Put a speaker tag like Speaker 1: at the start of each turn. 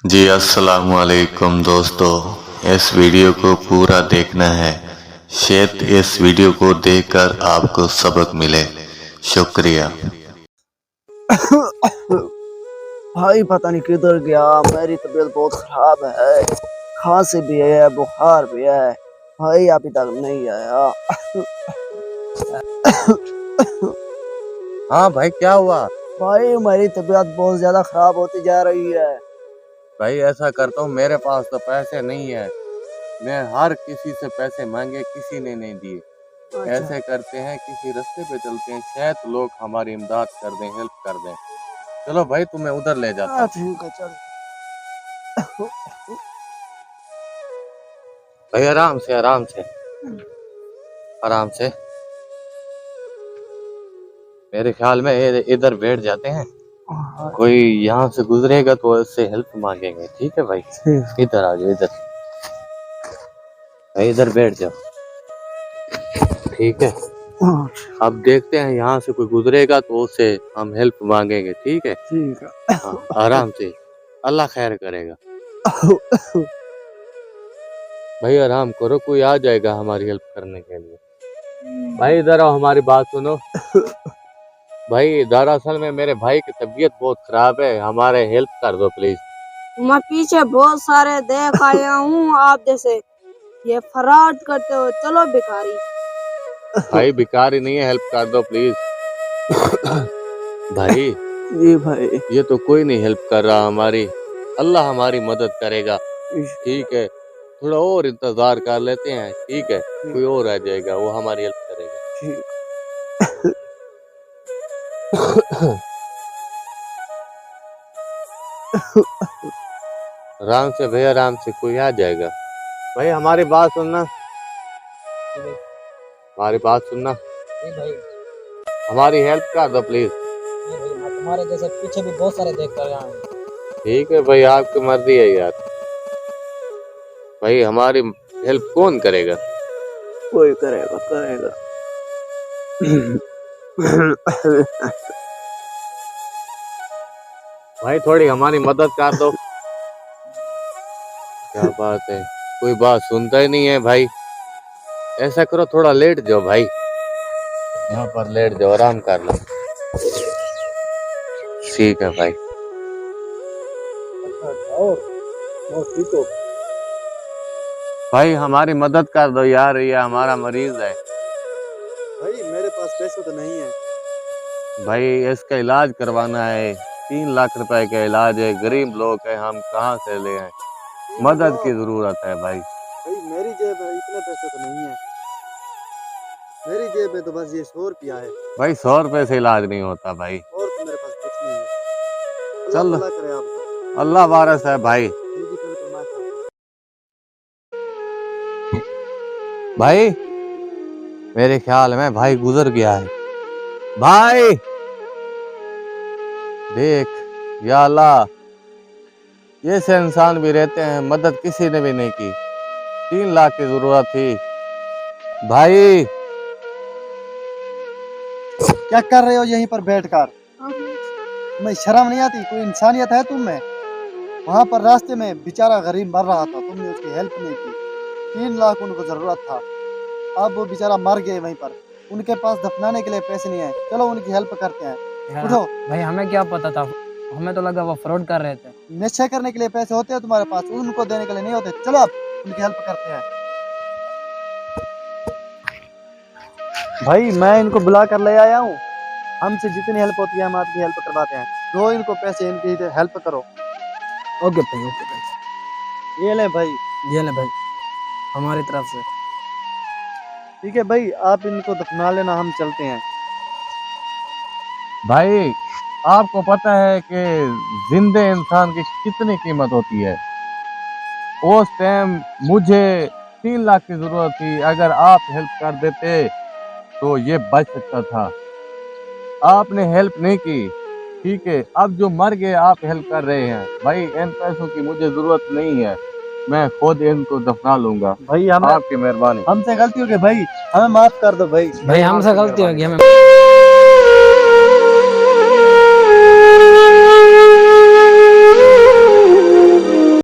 Speaker 1: जी अस्सलाम वालेकुम दोस्तों, इस वीडियो को पूरा देखना है। शायद इस वीडियो को देखकर आपको सबक मिले। शुक्रिया।
Speaker 2: भाई पता नहीं किधर गया। मेरी तबीयत बहुत खराब है, खांसी भी है, बुखार भी है। भाई अभी तक नहीं आया।
Speaker 3: हाँ भाई, क्या हुआ?
Speaker 2: भाई मेरी तबीयत बहुत ज्यादा खराब होती जा रही है।
Speaker 3: भाई ऐसा करता हूँ, मेरे पास तो पैसे नहीं है। मैं हर किसी से पैसे मांगे, किसी ने नहीं दिए।
Speaker 2: अच्छा।
Speaker 3: ऐसे करते हैं, किसी रास्ते पे चलते हैं, शायद लोग हमारी इमदाद कर दें, हेल्प कर दें। चलो भाई, तुम्हें उधर ले जाता हूँ।
Speaker 2: ठीक है चल।
Speaker 3: भाई आराम से आराम से आराम से। मेरे ख्याल में इधर बैठ जाते हैं। कोई यहाँ से गुजरेगा तो उससे हेल्प मांगेंगे। ठीक है भाई, इधर आ जाओ, इधर भाई, इधर बैठ जाओ। ठीक है, अब देखते हैं यहाँ से कोई गुजरेगा तो उससे हम हेल्प मांगेंगे। ठीक है,
Speaker 2: ठीक है।
Speaker 3: हाँ, आराम से, अल्लाह खैर करेगा। भाई आराम करो, कोई आ जाएगा हमारी हेल्प करने के लिए। भाई इधर आओ, हमारी बात सुनो। भाई दरअसल में मेरे भाई की तबीयत बहुत खराब है, हमारे हेल्प कर दो प्लीज।
Speaker 4: मैं पीछे बहुत सारे देख आया हूँ आप जैसे ये फ्रॉड करते हो। चलो भिखारी।
Speaker 3: भाई भिखारी नहीं है, हेल्प कर दो प्लीज। भाई
Speaker 2: जी भाई।
Speaker 3: ये तो कोई नहीं हेल्प कर रहा हमारी। अल्लाह हमारी मदद करेगा। ठीक है, थोड़ा और इंतजार कर लेते हैं। ठीक है, कोई और आ जाएगा, वो हमारी हेल्प करेगा। आराम से भैया, आराम से, कोई आ जाएगा। भाई हमारी बात सुनना, हमारी बात सुनना।
Speaker 5: भाई
Speaker 3: हमारी हेल्प कर दो प्लीज।
Speaker 5: भाई, मैं तुम्हारे जैसे पीछे भी बहुत सारे देख कर आया हूँ।
Speaker 3: ठीक है भाई, आपकी मर्जी है यार। भाई हमारी हेल्प कौन करेगा?
Speaker 2: कोई करेगा करेगा।
Speaker 3: भाई थोड़ी हमारी मदद कर दो। क्या बात है, कोई बात सुनता ही नहीं है भाई। ऐसा करो, थोड़ा लेट जाओ भाई, यहाँ पर लेट जाओ, आराम कर लो। ठीक है भाई।
Speaker 2: ठीक हो।
Speaker 3: भाई हमारी मदद कर दो यार, ये हमारा मरीज है।
Speaker 2: भाई मेरे पास पैसे तो नहीं है।
Speaker 3: भाई इसका इलाज करवाना है, 3 लाख रुपए का इलाज है, गरीब लोग है, हम कहाँ से ले आए? मदद की जरूरत है भाई।
Speaker 2: भाई मेरी जेब में इतने पैसे तो नहीं है। मेरी जेब में तो बस ये 100 रुपया है।
Speaker 3: भाई 100 रुपए से इलाज नहीं होता भाई।
Speaker 2: और तो मेरे पास कुछ नहीं है।
Speaker 3: चल,
Speaker 2: अल्लाह करे आपको।
Speaker 3: अल्लाह वारस है भाई। भाई मेरे ख्याल में भाई गुजर गया है। भाई देख, या अल्लाह, ये से इंसान भी रहते हैं, मदद किसी ने भी नहीं की। 3 लाख की जरूरत थी भाई।
Speaker 2: क्या कर रहे हो यहीं पर बैठकर? तुम्हें शर्म नहीं आती? कोई इंसानियत है तुम में? वहाँ पर रास्ते में बेचारा गरीब मर रहा था, तुमने उसकी हेल्प नहीं की। 3 लाख उनको जरूरत था, अब वो बेचारा मर गए वहीं पर। उनके पास दफनाने के लिए पैसे नहीं है। चलो उनकी हेल्प करते हैं। उठो।
Speaker 5: भाई हमें क्या पता था, हमें तो लगा वो फ्रॉड कर रहे थे।
Speaker 2: नशे करने के लिए पैसे होते हैं तुम्हारे पास, उनको देने के लिए नहीं होते। चलो अब उनकी हेल्प करते हैं। भाई मैं इनको बुला कर ले आया हूँ। हमसे जितनी हेल्प होती है हम आपकी हेल्प करवाते हैं। दो इनको पैसे, इनकी हेल्प करो।
Speaker 5: ओके भाई, ओके भाई।
Speaker 2: ये ले भाई।
Speaker 5: ये ले भाई, हमारी तरफ से।
Speaker 2: ठीक है भाई, आप इनको दफना लेना, हम चलते हैं।
Speaker 3: भाई आपको पता है कि जिंदे इंसान की कितनी कीमत होती है? उस टाइम मुझे 3 लाख की जरूरत थी, अगर आप हेल्प कर देते तो ये बच सकता था। आपने हेल्प नहीं की। ठीक है, अब जो मर गए आप हेल्प कर रहे हैं। भाई इन पैसों की मुझे जरूरत नहीं है, मैं खुद इनको दफना लूंगा।
Speaker 2: भाई हम
Speaker 3: आपकी मेहरबानी।
Speaker 2: हमसे गलती हो गई भाई, हमें माफ कर दो भाई।
Speaker 5: भाई हमसे गलती होगी, हमें